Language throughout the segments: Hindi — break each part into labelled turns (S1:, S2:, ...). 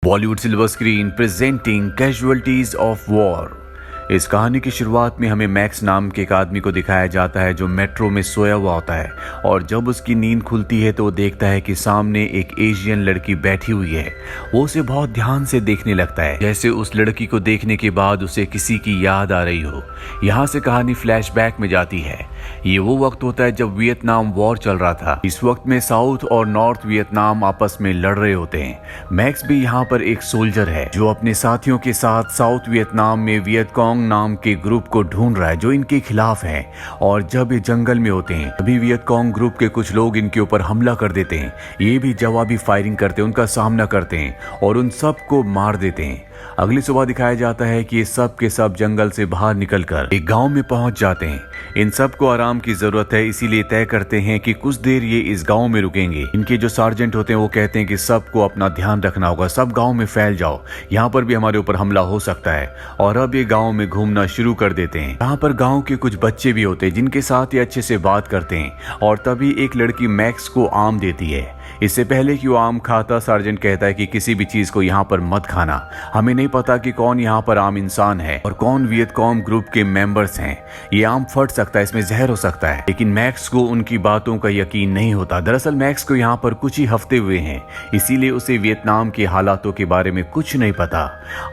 S1: Bollywood silver screen presenting casualties of war. इस कहानी की शुरुआत में हमें मैक्स नाम के एक आदमी को दिखाया जाता है जो मेट्रो में सोया हुआ होता है और जब उसकी नींद खुलती है तो वो देखता है कि सामने एक एशियन लड़की बैठी हुई है। वो उसे बहुत ध्यान से देखने लगता है, जैसे उस लड़की को देखने के बाद उसे किसी की याद आ रही हो। यहाँ से कहानी फ्लैशबैक में जाती है। ये वो वक्त होता है जब वियतनाम वॉर चल रहा था। इस वक्त में साउथ और नॉर्थ वियतनाम आपस में लड़ रहे होते हैं। मैक्स भी यहाँ पर एक सोल्जर है जो अपने साथियों के साथ साउथ वियतनाम में वियतकॉन्ग नाम के ग्रुप को ढूंढ रहा है जो इनके खिलाफ है। और जब ये जंगल में होते हैं तभी वियतकॉन्ग ग्रुप के कुछ लोग इनके ऊपर हमला कर देते हैं। ये भी जवाबी फायरिंग करते हैं, उनका सामना करते हैं और उन सबको मार देते हैं। अगली सुबह दिखाया जाता है कि ये सब के सब जंगल से बाहर निकलकर एक गांव में पहुंच जाते हैं। इन सब को आराम की जरूरत है, इसीलिए तय करते हैं कि कुछ देर ये इस गांव में रुकेंगे। इनके जो सार्जेंट होते हैं वो कहते हैं कि सबको अपना ध्यान रखना होगा, सब गांव में फैल जाओ, यहाँ पर भी हमारे ऊपर हमला हो सकता है। और अब ये गांव में घूमना शुरू कर देते हैं। यहाँ पर गांव के कुछ बच्चे भी होते हैं जिनके साथ ये अच्छे से बात करते हैं। और तभी एक लड़की मैक्स को आम देती है। इससे पहले कि वो आम खाता, सार्जेंट कहता है कि किसी भी चीज को यहाँ पर मत खाना। हमें नहीं पता कि कौन यहाँ पर आम इंसान है और कौन वियतकॉन्ग ग्रुप के मेंबर्स हैं। ये आम फट सकता है, इसमें जहर हो सकता है। लेकिन मैक्स को उनकी बातों का यकीन नहीं होता। दरअसल मैक्स को यहाँ पर कुछ ही हफ्ते हुए हैं, इसीलिए उसे वियतनाम के हालातों के बारे में कुछ नहीं पता।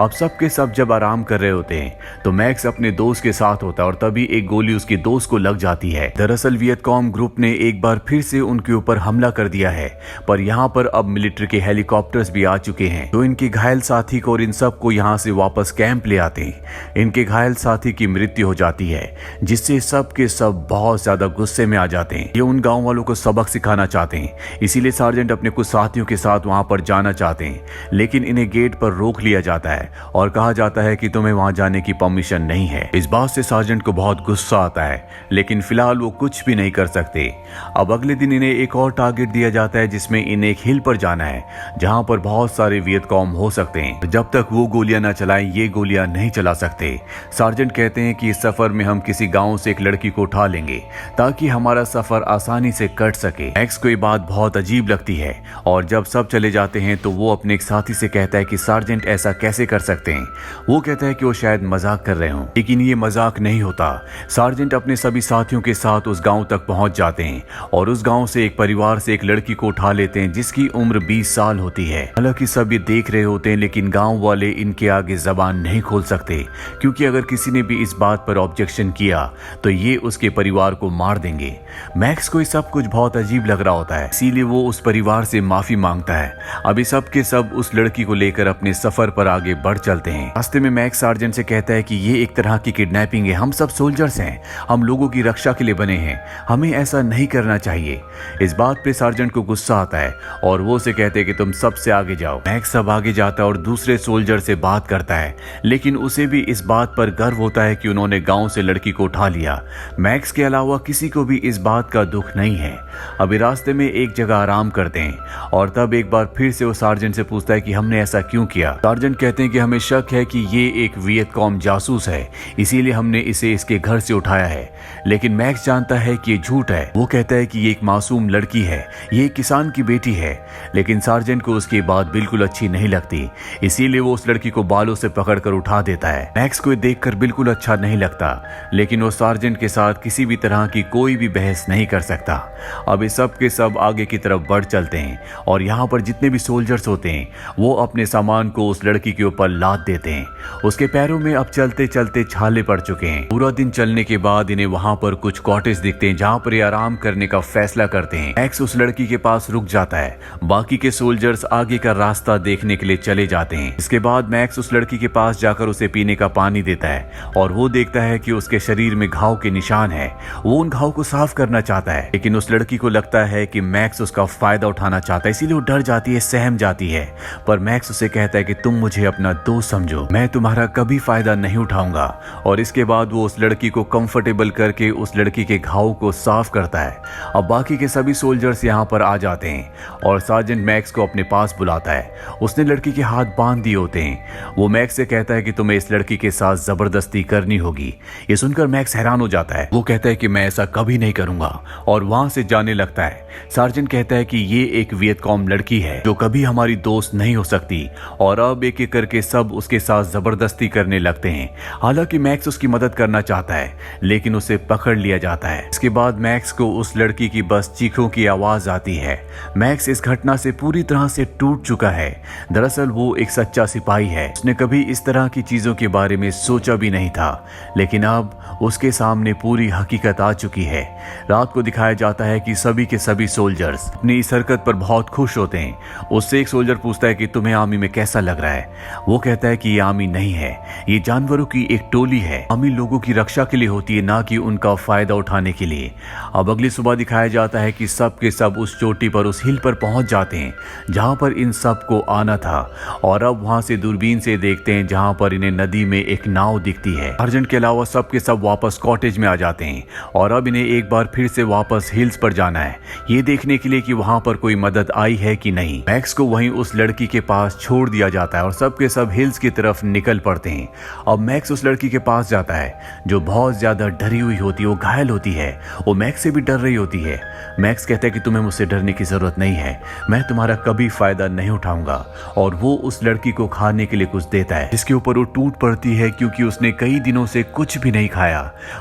S1: अब सब के सब जब आराम कर रहे होते हैं तो मैक्स अपने दोस्त के साथ होता है और तभी एक गोली उसके दोस्त को लग जाती है। दरअसल वियतकॉन्ग ग्रुप ने एक बार फिर से उनके ऊपर हमला कर दिया है, पर यहाँ पर अब मिलिट्री के हेलीकॉप्टर्स भी आ चुके हैं जो इनके घायल साथी को और इन सब को यहाँ से वापस कैंप ले आते हैं। इनके घायल साथी की मृत्यु हो जाती है, जिससे सब के सब बहुत ज्यादा गुस्से में आ जाते हैं। ये उन गांव वालों को सबक सिखाना चाहते हैं, इसीलिए सार्जेंट अपने कुछ साथियों के साथ वहां पर जाना चाहते हैं। लेकिन इन्हें गेट पर रोक लिया जाता है और कहा जाता है कि तुम्हें वहां जाने की परमिशन नहीं है। इस बात से सार्जेंट को बहुत गुस्सा आता है, लेकिन फिलहाल वो कुछ भी नहीं कर सकते। अब अगले दिन इन्हें एक और टारगेट दिया जाता है जिसमें इन्हें एक हिल पर जाना है जहां पर बहुत सारे वियतकॉन्ग हो सकते हैं। जब तक वो गोलियां न चलाएं ये गोलियां नहीं चला सकते। सार्जेंट कहते हैं कि इस सफर में हम किसी गांव से एक लड़की को उठा लेंगे ताकि हमारा सफर आसानी से कट सके। मैक्स को ये बात बहुत अजीब लगती है और जब सब चले जाते हैं तो वो अपने एक साथी से कहता है कि सार्जेंट ऐसा कैसे कर सकते हैं। वो कहता है कि वो शायद मजाक कर रहे हों, लेकिन ये मजाक नहीं होता। सार्जेंट अपने सभी साथियों के साथ उस गांव तक पहुंच जाते हैं और उस गांव से एक परिवार से एक लड़की को उठा लेते हैं जिसकी उम्र 20 साल होती है। हालांकि सब ये देख रहे होते हैं लेकिन गांव वाले इनके आगे जबान नहीं खोल सकते, क्योंकि अगर किसी ने भी इस बात पर ऑब्जेक्शन किया तो ये उसके परिवार को मार देंगे। मैक्स को ये सब कुछ बहुत अजीब लग रहा होता है, इसीलिए वो उस परिवार से माफी मांगता है। अभी सब के सब उस लड़की को लेकर अपने सफर पर आगे बढ़ चलते हैं। रास्ते में मैक्स सार्जेंट से कहता है कि ये एक तरह की किडनैपिंग है, हम सब सोल्जर्स हैं, हम लोगों की रक्षा के लिए बने हैं, हमें ऐसा नहीं करना चाहिए। इस बात पे सार्जेंट को गुस्सा आता है और वो उसे कहते हैं कि तुम सबसे आगे जाओ। मैक्स सब आगे जाता है और दूसरे सोल्जर से बात करता है, लेकिन उसे भी इस बात पर गर्व होता है कि उन्होंने गांव से लड़की को उठा लिया। मैक्स के अलावा किसी को भी इस बात का दुख नहीं है। अभी रास्ते में एक जगह आराम करते हैं और तब एक बार फिर से वो सार्जेंट से पूछता है कि हमने ऐसा क्यों किया। सार्जेंट कहते हैं कि हमें शक है कि ये एक वियतकॉन्ग जासूस है, इसीलिए हमने इसे इसके घर से उठाया है। लेकिन मैक्स जानता है कि ये झूठ है। वो कहता है कि ये एक मासूम लड़की है, ये एक किसान की बेटी है। लेकिन सार्जेंट को उसकी बात बिल्कुल अच्छी नहीं लगती, इसीलिए वो उस लड़की को बालों से पकड़कर उठा देता है। मैक्स को देखकर बिल्कुल अच्छा नहीं लगता, लेकिन वो सार्जेंट के साथ किसी भी तरह की कोई भी बहस नहीं कर सकता। अब ये सब के सब आगे की तरफ बढ़ चलते हैं और यहाँ पर जितने भी सोल्जर्स होते हैं वो अपने सामान को उस लड़की के ऊपर लाद देते हैं। उसके पैरों में अब चलते चलते छाले पड़ चुके हैं। पूरा दिन चलने के बाद इन्हें वहां पर कुछ कॉटेज दिखते हैं जहां पर ये आराम करने का फैसला करते हैं। मैक्स उस लड़की के पास रुक जाता है, बाकी के सोल्जर्स आगे का रास्ता देखने के लिए चले जाते हैं। इसके बाद मैक्स उस लड़की के पास जाकर उसे पीने का पानी देता है और वो देखता है कि उसके शरीर में घाव के निशान है। वो उन घाव को साफ करना चाहता है, लेकिन उस लड़की को लगता है कि मैक्स उसका फायदा उठाना चाहता है, इसीलिए वो डर जाती है, सहम जाती है। पर मैक्स उसे कहता है कि तुम मुझे अपना दोस्त समझो, मैं तुम्हारा कभी फायदा नहीं उठाऊंगा। और इसके बाद वो उस लड़की को कंफर्टेबल करके उस लड़की के घाव को साफ करता है। अब बाकी के सभी सोल्जर्स यहाँ पर आ जाते जाते हैं और सार्जेंट मैक्स को अपने पास बुलाता है। उसने लड़की के हाथ बांध दिए होते हैं। वो मैक्स से कहता है कि तुम्हें इस लड़की के साथ जबरदस्ती करनी होगी। ये सुनकर मैक्स हैरान हो जाता है। वो कहता है कि मैं ऐसा कभी नहीं करूंगा और वहां से जाने लगता है। सार्जेंट कहता है कि ये एक वियतकॉम लड़की है जो कभी हमारी दोस्त नहीं हो सकती और अब एक एक करके सब उसके साथ जबरदस्ती करने लगते हैं। हालांकि मैक्स उसकी मदद करना चाहता है लेकिन उसे पकड़ लिया जाता है। इसके बाद मैक्स को उस लड़की की बस चीखों की आवाज आती है। मैक्स इस घटना से पूरी तरह से टूट चुका है। दरअसल वो एक सच्चा सिपाही है। उसने कभी इस तरह की चीजों के बारे में सोचा भी नहीं था, लेकिन अब उसके सामने पूरी हकीकत आ चुकी है। रात को दिखाया जाता है कि सभी के सभी सोल्जर्स अपनी इस हरकत पर बहुत खुश होते हैं। उससे एक सोल्जर पूछता है कि तुम्हें आर्मी में कैसा लग रहा है। वो कहता है कि ये आर्मी नहीं है, ये जानवरों की एक टोली है। आर्मी लोगों की रक्षा के लिए होती है, ना कि उनका फायदा उठाने के लिए। अब अगली सुबह दिखाया जाता है कि सब के सब उस चोटी पर, उस हिल पर पहुंच जाते हैं जहां पर इन सब को आना था और अब वहां से दूरबीन से देखते हैं जहां पर इन्हें नदी में एक नाव दिखती है। सार्जेंट के अलावा सब के सब वापस कॉटेज में आ जाते हैं और अब इन्हें एक बार फिर से वापस हिल्स पर जाना है, ये देखने के लिए कि वहां पर कोई मदद आई है कि नहीं। मैक्स को वहीं उस लड़की के पास छोड़ दिया जाता है और सब के सब हिल्स की तरफ निकल पड़ते हैं। अब मैक्स उस लड़की के पास जाता है जो बहुत ज्यादा डरी हुई होती है, वो घायल होती है, वो मैक्स से भी डर रही होती है। मैक्स कहता है कि तुम्हें मुझसे डरने की जरूरत नहीं है, मैं तुम्हारा कभी फायदा नहीं उठाऊंगा और वो उस लड़की को खाने के लिए कुछ देता है जिसके ऊपर वो टूट पड़ती है क्योंकि उसने कई दिनों से कुछ भी नहीं खाया।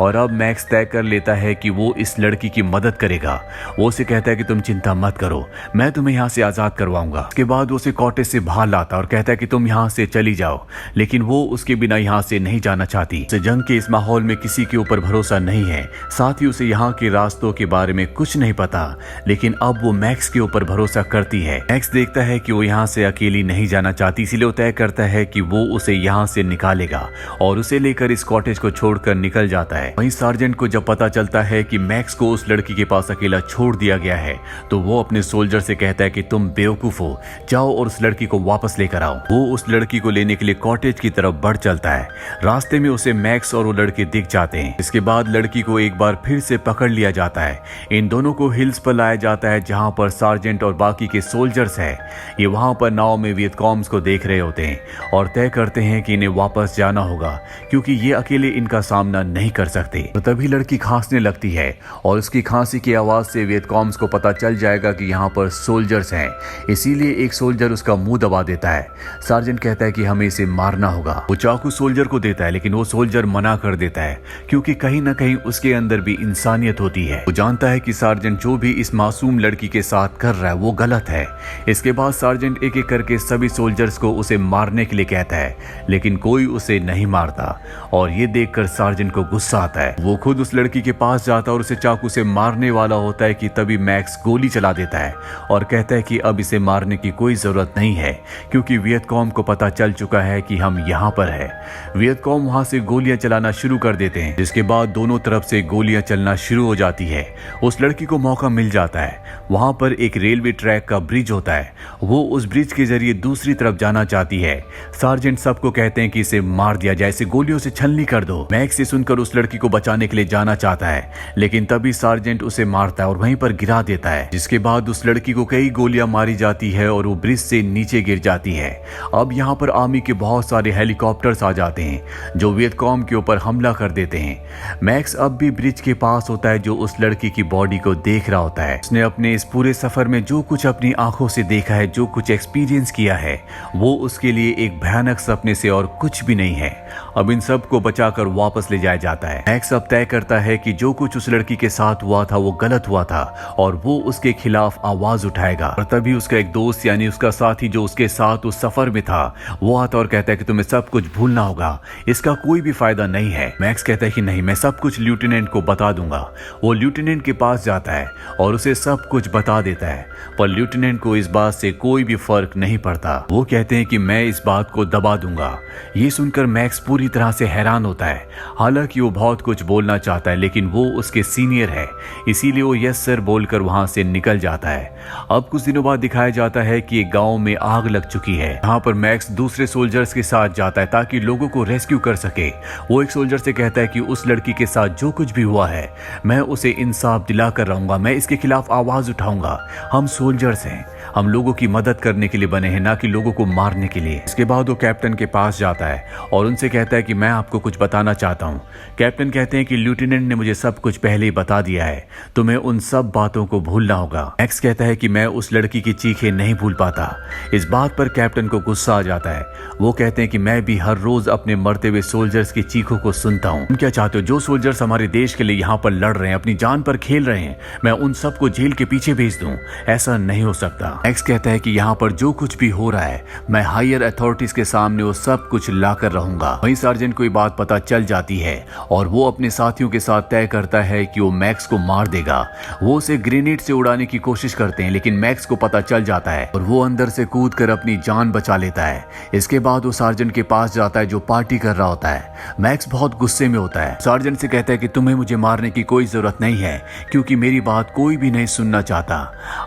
S1: और अब मैक्स तय कर लेता है कि वो इस लड़की की मदद करेगा। वो उसे कहता है कि तुम चिंता मत करो, मैं तुम्हें यहाँ से आजाद करवाऊंगा। उसके बाद वो उसे कॉटेज से बाहर लाता और कहता है कि तुम यहाँ से चली जाओ, लेकिन वो उसके बिना यहाँ से नहीं जाना चाहती। उसे जंग के इस माहौल में किसी के ऊपर भरोसा नहीं है, साथ ही उसे यहाँ के रास्तों के बारे में कुछ नहीं पता, लेकिन अब वो मैक्स के ऊपर भरोसा करती है। मैक्स देखता है कि वो यहाँ से अकेली नहीं जाना चाहती, इसीलिए वो तय करता है कि वो उसे यहाँ से निकालेगा और उसे लेकर इस कॉटेज को छोड़कर निकल जाता है। वहीं सार्जेंट को जब पता चलता है कि मैक्स को उस लड़की के पास अकेला छोड़ दिया गया है तो वो अपने सोल्जर से कहता है कि तुम बेवकूफ हो, जाओ और उस लड़की को वापस लेकर आओ। वो उस लड़की को लेने के लिए कॉटेज की तरफ बढ़ चलता है। रास्ते में उसे मैक्स और वो लड़के दिख जाते हैं। इसके बाद लड़की को एक बार फिर से पकड़ लिया जाता है। इन दोनों को हिल्स पर लाया जाता है जहां पर सार्जेंट और बाकी के सोल्जर्स हैं। ये वहां पर नाव में वियतकॉम्स को देख रहे होते हैं और तय करते हैं कि इन्हें वापस जाना होगा क्योंकि ये अकेले इनका सामना नहीं कर सकते। तो तभी लड़की खांसने लगती है और उसकी खांसी की आवाज से वियतकॉम्स को पता चल जाएगा कि यहाँ पर सोल्जर्स हैं, इसीलिए एक सोल्जर उसका मुंह दबा देता है। सार्जेंट कहता है कि हमें इसे मारना होगा। वो चाकू सोल्जर को देता है लेकिन वो सोल्जर मना कर देता है क्योंकि कहीं ना कहीं उसके अंदर भी इंसानियत होती है। वो जानता है कि सार्जेंट जो भी इस मासूम लड़की के साथ कर रहा है वो गलत है। इसके बाद सार्जेंट एक एक करके सभी सोल्जर्स को उसे मारने के लिए कहता है लेकिन कोई उसे नहीं मारता और ये देखकर सार्जेंट को गुस्सा आता है। वो खुद उस लड़की के पास जाता है और उसे चाकू से मारने वाला होता है कि तभी मैक्स गोली चला देता है और कहता है कि अब इसे मारने की कोई जरूरत नहीं है क्योंकि वियतकॉम को पता चल चुका है कि हम यहाँ पर है। वियतकॉम वहां से गोलियां चलाना शुरू कर देते हैं, जिसके बाद दोनों तरफ से गोलियां चलना शुरू हो जाती है। उस लड़की को मौका मिल जाता है। वहां पर एक रेलवे ट्रैक का ब्रिज होता है, वो उस ब्रिज के जरिए दूसरी तरफ जाना चाहती है। सार्जेंट सबको कहते हैं कि इसे मार दिया जाए, इसे गोलियों से छलनी कर दो। मैक्स ये सुनकर उस लड़की को बचाने के लिए जाना चाहता है लेकिन तभी सार्जेंट उसे मारता है और वहीं पर गिरा देता है, जिसके बाद उस लड़की को कई गोलियां मारी जाती है और वो ब्रिज से नीचे गिर जाती है। अब यहाँ पर आर्मी के बहुत सारे हेलीकॉप्टर्स आ जाते हैं जो वियतकॉम के ऊपर हमला कर देते हैं। मैक्स अब भी ब्रिज के पास होता है जो उस लड़की की बॉडी को देख रहा होता है। उसने अपने इस पूरे सफर में जो कुछ अपनी आंखों से देखा है, जो कुछ एक्सपीरियंस किया है, वो उसके लिए एक भयानक सपने से और कुछ भी नहीं है। अब इन सब को बचाकर वापस ले जाया जाता है। मैक्स अब तय करता है कि जो कुछ उस लड़की के साथ हुआ था वो गलत हुआ था और वो उसके खिलाफ आवाज उठाएगा। और तभी उसका एक दोस्त यानी उसका साथी जो उसके साथ उस सफर में था वो आता और कहता है कि तुम्हें सब कुछ भूलना होगा, इसका कोई भी फायदा नहीं है। मैक्स कहता है कि नहीं, मैं सब कुछ लेफ्टिनेंट को बता दूंगा। वो लेफ्टिनेंट के पास जाता है और उसे सब कुछ बता देता है, पर लेफ्टिनेंट को इस बात से कोई भी फर्क नहीं पड़ता। वो कहते हैं कि मैं इस बात को दबा दूंगा। ये सुनकर मैक्स पूरी तरह से हैरान होता है। हालांकि वो बहुत कुछ बोलना चाहता है लेकिन वो उसके सीनियर है, इसीलिए वो यस सर बोलकर वहां से निकल जाता है। अब कुछ दिनों बाद दिखाया जाता है कि एक गांव में आग लग चुकी है। यहाँ पर मैक्स दूसरे सोल्जर्स के साथ जाता है ताकि लोगों को रेस्क्यू कर सके। वो एक सोल्जर से कहता है कि उस लड़की के साथ जो कुछ भी हुआ है मैं उसे इंसाफ दिला कर रहूंगा, मैं इसके खिलाफ आवाज उठाऊंगा। करूंगा। हम सोल्जर्स हैं, हम लोगों की मदद करने के लिए बने हैं, ना कि लोगों को मारने के लिए। इसके बाद वो कैप्टन के पास जाता है और उनसे कहता है कि मैं आपको कुछ बताना चाहता हूँ। कैप्टन कहते हैं कि लेफ्टिनेंट ने मुझे सब कुछ पहले ही बता दिया है, तुम्हें उन सब बातों को भूलना होगा। मैक्स कहता है कि मैं उस लड़की की चीखें नहीं भूल पाता। इस बात पर कैप्टन को गुस्सा आ जाता है। वो कहते हैं कि मैं भी हर रोज अपने मरते हुए सोल्जर्स की चीखों को सुनता हूँ। तुम क्या चाहते हो? जो सोल्जर्स हमारे देश के लिए यहाँ पर लड़ रहे हैं, अपनी जान पर खेल रहे हैं, मैं उन सबको जेल के पीछे भेज दूं? ऐसा नहीं हो सकता। मैक्स कहता है कि यहाँ पर जो कुछ भी हो रहा है, मैं हायर अथॉरिटीज के सामने वो सब कुछ लाकर रहूंगा। वहीं सार्जेंट को ये बात पता चल जाती है और वो अपने साथियों के साथ तय करता है कि वो मैक्स को मार देगा। वो उसे ग्रेनेड से उड़ाने की कोशिश करते हैं, लेकिन मैक्स को पता चल जाता है और वो अंदर से कूद कर अपनी जान बचा लेता है। इसके बाद वो सार्जेंट के पास जाता है जो पार्टी कर रहा होता है। मैक्स बहुत गुस्से में होता है। सार्जेंट से कहता है कि तुम्हें मुझे मारने की कोई जरूरत नहीं है, क्योंकि मेरी बात कोई भी नहीं सुनना चाहता।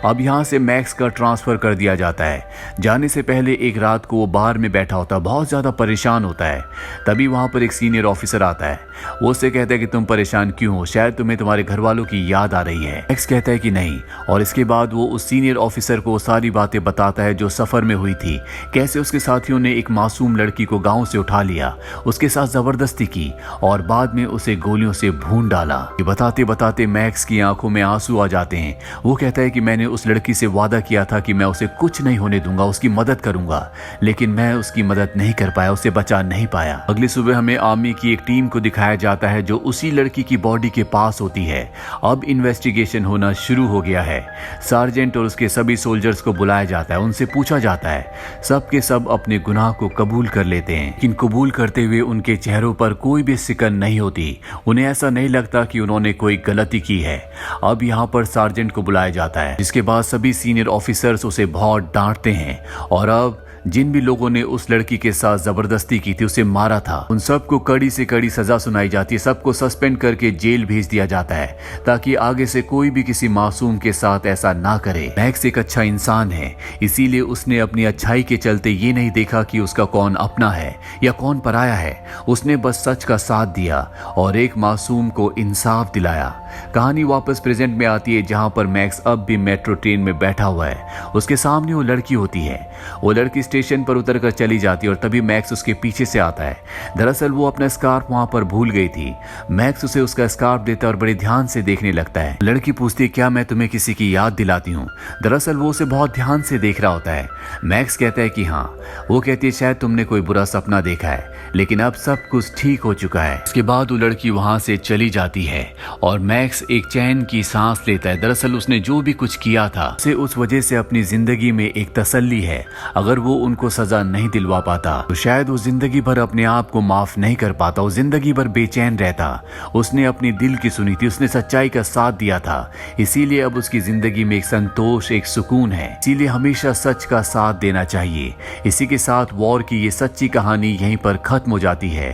S1: अब यहाँ से मैक्स का ट्रांसफर कर दिया जाता है। जाने से पहले एक रात को वो बार में बैठा होता है, बहुत ज्यादा परेशान होता है। तभी वहां पर एक सीनियर ऑफिसर आता है। वो उससे कहता है कि तुम परेशान क्यों हो? शायद तुम्हें तुम्हारे घर वालों की याद आ रही है। मैक्स कहता है कि नहीं, और इसके बाद वो उस सीनियर ऑफिसर को सारी बातें बताता है जो सफर में हुई थी। कैसे उसके साथियों ने एक मासूम लड़की को गांव से उठा लिया, उसके साथ जबरदस्ती की और बाद में उसे गोलियों से भून डाला। ये बताते बताते मैक्स की आंखों में आंसू आ जाते हैं। वो कहता है कि मैंने उस लड़की से वादा किया था कि मैं उसे कुछ नहीं होने दूंगा, उसकी मदद करूंगा, लेकिन मैं उसकी मदद नहीं कर पाया, उसे बचा नहीं पाया। अगली सुबह हमें आर्मी की एक टीम को दिखाया जाता है जो उसी लड़की की बॉडी के पास होती है। अब इन्वेस्टिगेशन होना शुरू हो गया है। सार्जेंट और उसके सभी सोल्जर्स को बुलाया जाता है, उनसे पूछा जाता है। सब के सब अपने गुनाह को कबूल कर लेते हैं, लेकिन कबूल करते हुए उनके चेहरों पर कोई भी सिकन नहीं होती। उन्हें ऐसा नहीं लगता कि उन्होंने कोई गलती की है। अब यहाँ पर सार्जेंट को बुलाया जाता है, जिसके बाद सभी सीनियर ऑफिसर्स उसे बहुत डांटते हैं और अब जिन भी लोगों ने उस लड़की के साथ जबरदस्ती की थी, उसे मारा था, उन सबको कड़ी से कड़ी सजा सुनाई जाती है। सबको सस्पेंड करके जेल भेज दिया जाता है ताकि आगे से कोई भी किसी मासूम के साथ ऐसा ना करे। मैक्स एक अच्छा इंसान है, इसीलिए उसने अपनी अच्छाई के चलते ये नहीं देखा कि उसका कौन अपना है या कौन पराया है। उसने बस सच का साथ दिया और एक मासूम को इंसाफ दिलाया। कहानी वापस प्रेजेंट में आती है, जहां पर मैक्स अब भी मेट्रो ट्रेन में बैठा हुआ है। उसके सामने वो लड़की होती है। वो लड़की स्टेशन पर उतरकर चली जाती है और तभी मैक्स उसके पीछे से आता है। दरअसल वो अपना स्कार्फ वहां पर भूल गई थी। मैक्स उसे उसका स्कार्फ देता है और बड़े ध्यान से देखने लगता है। लड़की पूछती है, क्या मैं तुम्हें किसी की याद दिलाती हूँ? दरअसल वो उसे बहुत ध्यान से देख रहा होता है। मैक्स कहता है कि हाँ। वो कहती है, शायद तुमने कोई बुरा सपना देखा है, लेकिन अब सब कुछ ठीक हो चुका है। उसके बाद वो लड़की वहां से चली जाती है और मैक्स एक चैन की सांस लेता है। दरअसल उसने जो भी कुछ किया था उसे उस वजह से अपनी जिंदगी में एक तसल्ली है। अगर वो उनको सजा नहीं दिलवा पाता तो शायद वो जिंदगी भर अपने आप को माफ नहीं कर पाता, वो जिंदगी भर बेचैन रहता। उसने अपनी दिल की सुनी थी, उसने सच्चाई का साथ दिया था, इसीलिए अब उसकी जिंदगी में एक संतोष, एक सुकून है। इसीलिए हमेशा सच का साथ देना चाहिए। इसी के साथ वॉर की ये सच्ची कहानी यहीं पर खत्म हो जाती है।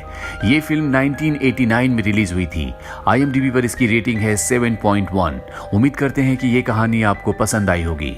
S1: ये फिल्म 1989 में रिलीज हुई थी। IMDb पर इसकी रेटिंग है 7.1। उम्मीद करते हैं कि ये कहानी आपको पसंद आई होगी।